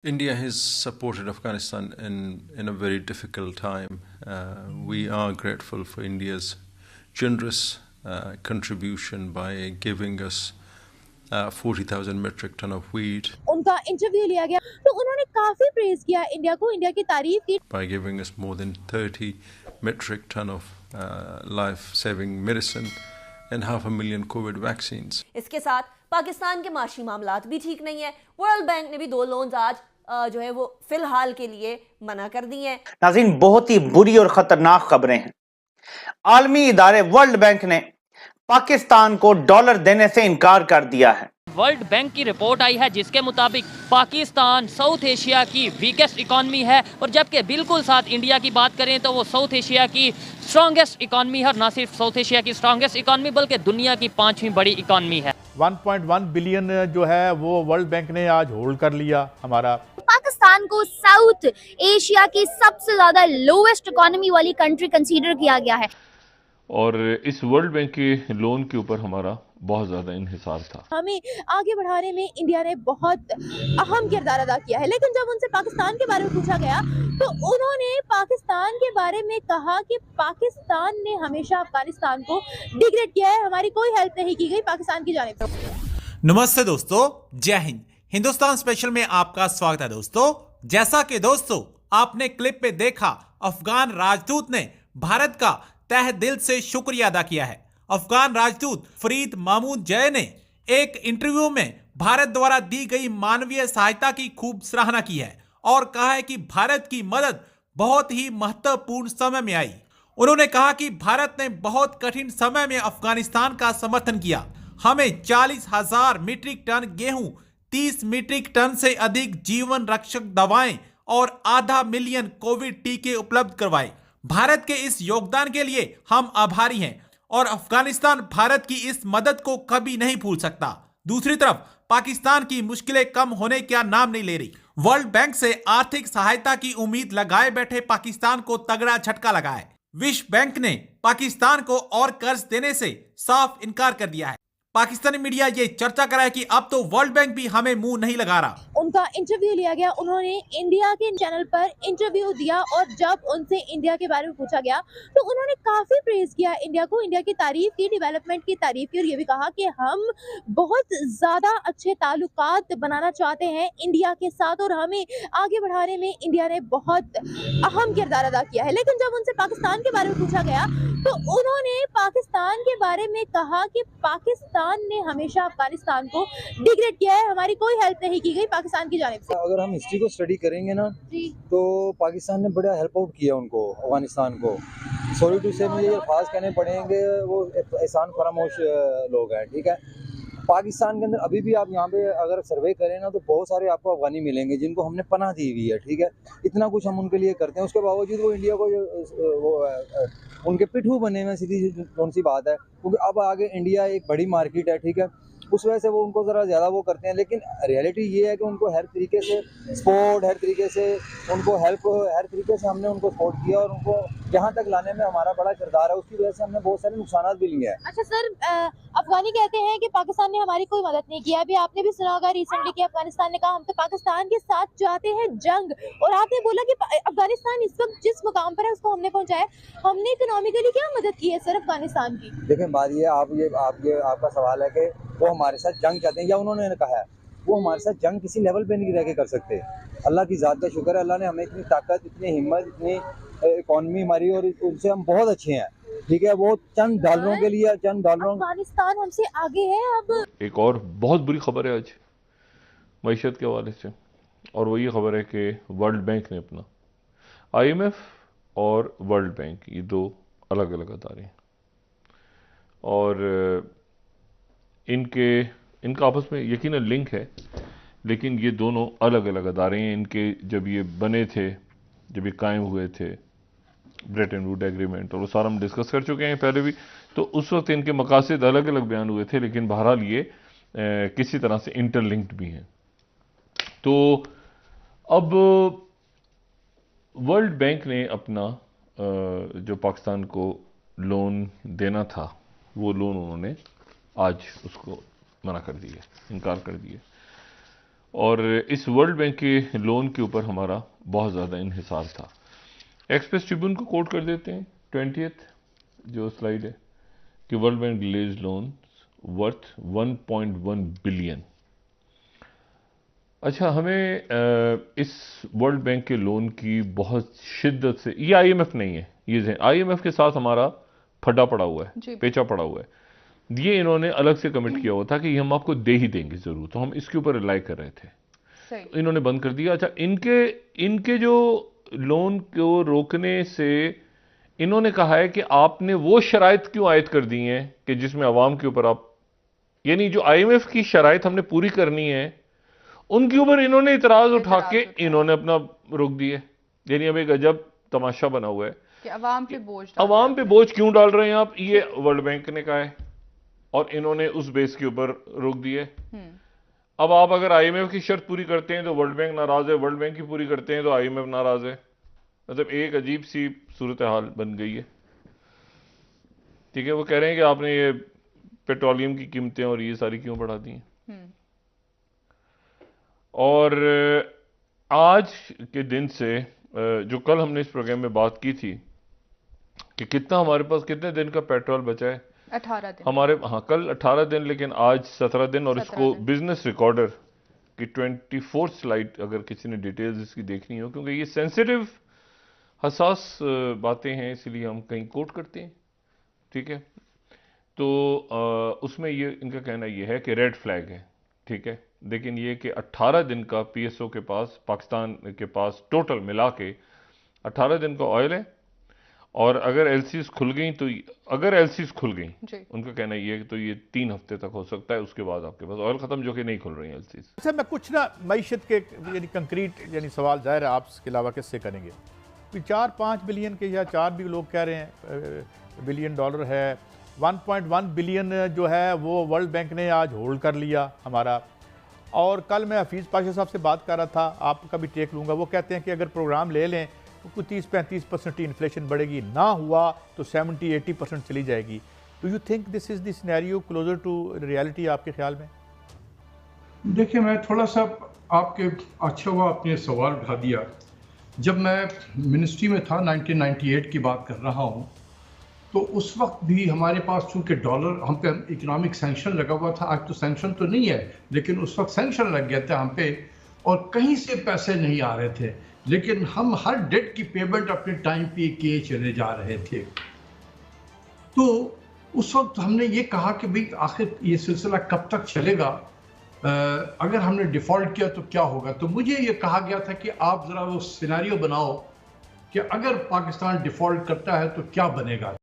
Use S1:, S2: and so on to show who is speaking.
S1: India has supported Afghanistan in a very difficult time. We are grateful for India's generous contribution by giving us 40,000 metric ton of wheat.
S2: उनका interview लिया गया तो उन्होंने काफी praise किया India को, India की तारीफ की.
S1: By giving us more than 30 metric ton of life-saving medicine and 500,000 COVID vaccines.
S3: इसके साथ पाकिस्तान के माशी मामलात भी ठीक नहीं है. वर्ल्ड बैंक ने भी 2 लोन्स आज जो है वो फिलहाल के लिए मना कर दी हैं.
S4: नाज़रीन, बहुत ही बुरी और खतरनाक खबरें हैं. आलमी इदारे वर्ल्ड बैंक ने पाकिस्तान को डॉलर देने से इनकार कर दिया है.
S5: वर्ल्ड बैंक की रिपोर्ट आई है जिसके मुताबिक पाकिस्तान साउथ एशिया की वीकेस्ट इकॉनमी है और जबकि बिल्कुल साथ इंडिया की बात करें तो वो साउथ एशिया की स्ट्रॉन्गेस्ट इकॉनमी है और ना सिर्फ साउथ एशिया की स्ट्रॉन्गेस्ट इकॉनमी बल्कि दुनिया की 5वीं बड़ी इकॉनमी है.
S6: 1.1 बिलियन जो है वो वर्ल्ड बैंक ने आज होल्ड कर लिया हमारा.
S2: पाकिस्तान को साउथ एशिया की सबसे ज्यादा लोएस्ट इकोनॉमी वाली कंट्री कंसीडर किया गया है
S7: और इस वर्ल्ड बैंक के लोन के ऊपर हमारा बहुत ज़्यादा इन्हिसार था.
S2: हमें आगे बढ़ाने में इंडिया ने बहुत अहम किरदार अदा किया है. लेकिन जब उनसे पाकिस्तान के बारे में पूछा गया तो उन्होंने पाकिस्तान के बारे में कहा कि पाकिस्तान ने हमेशा अफगानिस्तान को डिग्रेड किया है, हमारी कोई हेल्प नहीं की गई पाकिस्तान की जानिब से.
S8: नमस्ते दोस्तों, जय हिंद. हिंदुस्तान स्पेशल में आपका स्वागत है दोस्तों. जैसा कि दोस्तों आपने क्लिप पे देखा, अफगान राजदूत ने भारत का तहे दिल से शुक्रिया अदा किया है. अफगान राजदूत फरीद महमूद जय ने एक इंटरव्यू में भारत द्वारा दी गई मानवीय सहायता की खूब सराहना की है और कहा है कि भारत की मदद बहुत ही महत्वपूर्ण समय में आई. उन्होंने कहा कि भारत ने बहुत कठिन समय में अफगानिस्तान का समर्थन किया. हमें 40,000 मीट्रिक टन गेहूं, 30 मीट्रिक टन से अधिक जीवन रक्षक दवाएं और आधा मिलियन कोविड टीके उपलब्ध करवाए. भारत के इस योगदान के लिए हम आभारी हैं और अफगानिस्तान भारत की इस मदद को कभी नहीं भूल सकता. दूसरी तरफ पाकिस्तान की मुश्किलें कम होने का नाम नहीं ले रही. वर्ल्ड बैंक से आर्थिक सहायता की उम्मीद लगाए बैठे पाकिस्तान को तगड़ा झटका लगा है. विश्व बैंक ने पाकिस्तान को और कर्ज देने से साफ इनकार कर दिया है. पाकिस्तानी मीडिया ये चर्चा करा है कि अब तो वर्ल्ड बैंक भी हमें मुंह नहीं लगा रहा.
S2: उनका इंटरव्यू लिया गया, उन्होंने इंडिया के चैनल पर इंटरव्यू दिया और जब उनसे इंडिया के बारे में पूछा गया तो उन्होंने काफी प्रेज किया इंडिया को, इंडिया की तारीफ की, डेवलपमेंट की तारीफ की और ये भी कहा कि हम बहुत ज्यादा अच्छे ताल्लुकात बनाना चाहते हैं इंडिया के साथ और हमें आगे बढ़ाने में इंडिया ने बहुत अहम किरदार अदा किया है. लेकिन जब उनसे पाकिस्तान के बारे में पूछा गया तो उन्होंने पाकिस्तान के बारे में कहा कि पाकिस्तान ने हमेशा अफगानिस्तान को डिग्रेड किया है, हमारी कोई हेल्प नहीं की गई पाकिस्तान की जानिब से.
S9: अगर हम हिस्ट्री को स्टडी करेंगे ना तो पाकिस्तान ने बड़ा हेल्प आउट किया उनको, अफगानिस्तान को. सॉरी टू से मुझे ये अल्फाज कहने पड़ेंगे, वो एहसान फरामोश लोग हैं. ठीक है, पाकिस्तान के अंदर अभी भी आप यहाँ पे अगर सर्वे करें ना तो बहुत सारे आपको अफगानी मिलेंगे जिनको हमने पनाह दी हुई है. ठीक है, इतना कुछ हम उनके लिए करते हैं, उसके बावजूद वो इंडिया को उनके पिट्ठू बने में सीधी कौन सी बात है, क्योंकि अब आगे इंडिया एक बड़ी मार्केट है. ठीक है, उस वजह से वो उनको ज़रा ज़्यादा वो करते हैं. लेकिन रियलिटी ये है कि उनको हर तरीके से सपोर्ट, हर तरीके से उनको हेल्प, हर तरीके से हमने उनको सपोर्ट किया और उनको यहाँ तक लाने में हमारा बड़ा किरदार है. उसकी वजह से हमने बहुत सारे नुकसान भी लिए हैं.
S2: अच्छा सर, अफगानी कहते हैं कि पाकिस्तान ने हमारी कोई मदद नहीं किया. अभी आपने भी सुना होगा रिसेंटली कि अफगानिस्तान ने कहा हम तो पाकिस्तान के साथ चाहते हैं जंग, और आपने बोला कि अफगानिस्तान इस वक्त जिस मुकाम पर है उसको हमने पहुंचाया. हमने इकोनॉमिकली क्या मदद की है सर अफगानिस्तान की?
S9: देखें, बात ये आपका सवाल है कि वो हमारे साथ जंग चाहते हैं या उन्होंने कहा है. वो हमारे साथ जंग किसी लेवल पे नहीं रह के कर सकते. अल्लाह की ज़ात का शुक्र है, अल्लाह ने हमें इतनी ताकत, इतनी हिम्मत, इतनी इकॉनमी हमारी, और उनसे हम बहुत अच्छे हैं. ठीक है, वो चंद डॉलरों के लिए, चंद डॉलरों,
S2: अफगानिस्तान हमसे आगे है. अब
S7: एक और बहुत बुरी खबर है आज मईशत के हवाले से, और वो ये खबर है कि वर्ल्ड बैंक ने अपना, IMF और वर्ल्ड बैंक ये 2 अलग अलग अदारे हैं और इनका आपस में यकीनन लिंक है, लेकिन ये दोनों अलग अलग अदारे हैं. इनके जब ये बने थे, जब ये कायम हुए थे, ब्रेटन वुड एग्रीमेंट, और वो सारा हम डिस्कस कर चुके हैं पहले भी, तो उस वक्त इनके मकासद अलग अलग बयान हुए थे, लेकिन बहरहाल ये किसी तरह से इंटरलिंक्ड भी हैं. तो अब वर्ल्ड बैंक ने अपना जो पाकिस्तान को लोन देना था वो लोन उन्होंने आज उसको मना कर दिया, इनकार कर दिया. और इस वर्ल्ड बैंक के लोन के ऊपर हमारा बहुत ज़्यादा इन्हिसार था। एक्सप्रेस ट्रिब्यून को कोट कर देते हैं 20th जो स्लाइड है कि world bank release loan worth 1.1 billion. अच्छा, हमें इस वर्ल्ड बैंक के लोन की बहुत शिद्दत से, ये IMF नहीं है, ये IMF के साथ हमारा फटा पड़ा हुआ है, पेचा पड़ा हुआ है, ये इन्होंने अलग से कमिट किया हुआ था कि हम आपको दे ही देंगे जरूर, तो हम इसके ऊपर रिलाई कर रहे थे, तो इन्होंने बंद कर दिया। अच्छा, इनके जो लोन को रोकने से इन्होंने कहा है कि आपने वो शराइत क्यों आयद कर दी हैं कि जिसमें अवाम के ऊपर आप, यानी जो IMF की शराइत हमने पूरी करनी है उनके ऊपर इन्होंने इतराज उठा के इन्होंने अपना रोक दिए। यानी अब एक अजब तमाशा बना हुआ है
S10: कि अवाम पे
S7: बोझ क्यों डाल रहे हैं आप, ये वर्ल्ड बैंक ने कहा है और इन्होंने उस बेस के ऊपर रोक दिए। अब आप अगर IMF की शर्त पूरी करते हैं तो वर्ल्ड बैंक नाराज है, वर्ल्ड बैंक की पूरी करते हैं तो IMF नाराज है। मतलब एक अजीब सी सूरत हाल बन गई है। ठीक है, वो कह रहे हैं कि आपने ये पेट्रोलियम की कीमतें और ये सारी क्यों बढ़ा दी हैं। और आज के दिन से जो कल हमने इस प्रोग्राम में बात की थी कि कितना हमारे पास कितने दिन का पेट्रोल बचा है,
S10: 18 दिन
S7: हमारे, हाँ कल 18 दिन लेकिन आज 17 दिन। और इसको बिजनेस रिकॉर्डर की 24th स्लाइड अगर किसी ने डिटेल्स इसकी देखनी हो, क्योंकि ये सेंसिटिव हसास बातें हैं इसलिए हम कहीं कोट करते हैं। ठीक है, तो उसमें ये इनका कहना ये है कि रेड फ्लैग है। ठीक है, लेकिन ये कि 18 दिन का PSO के पास, पाकिस्तान के पास टोटल मिला के 18 दिन का ऑयल है, और अगर LCs खुल गई तो, अगर LCs खुल गई उनका कहना ये है कि तो ये 3 हफ्ते तक हो सकता है, उसके बाद आपके पास ऑयल खत्म, जो कि नहीं खुल रही है LCs।
S6: अच्छा, मैं कुछ ना मईशत के यानी कंक्रीट यानी सवाल ज़ाहिर है आप इसके अलावा किससे करेंगे। 4-5 बिलियन के या 4 भी लोग कह रहे हैं बिलियन डॉलर है। 1.1 बिलियन जो है वो वर्ल्ड बैंक ने आज होल्ड कर लिया हमारा। और कल मैं हफीज़ पाशा साहब से बात कर रहा था, आपका भी टेक लूँगा, वो कहते हैं कि अगर प्रोग्राम ले लें तो कुछ 30-35% की इन्फ्लेशन बढ़ेगी, ना हुआ तो 70-80% चली जाएगी। Do you think this is the scenario closer to reality आपके ख्याल में?
S11: देखिए, मैं थोड़ा सा आपके अच्छा हुआ आपने सवाल उठा दिया। जब मैं मिनिस्ट्री में था 1998 की बात कर रहा हूँ, तो उस वक्त भी हमारे पास चूँकि डॉलर हम पे इकोनॉमिक सैंक्शन लगा हुआ था। आज तो सैंक्शन तो नहीं है, लेकिन उस वक्त सैंक्शन लग गया था हम पे और कहीं से पैसे नहीं आ रहे थे, लेकिन हम हर डेट की पेमेंट अपने टाइम पे किए चले जा रहे थे। तो उस वक्त हमने ये कहा कि भाई आखिर ये सिलसिला कब तक चलेगा, अगर हमने डिफ़ॉल्ट किया तो क्या होगा। तो मुझे ये कहा गया था कि आप ज़रा वो सिनेरियो बनाओ कि अगर पाकिस्तान डिफ़ॉल्ट करता है तो क्या बनेगा।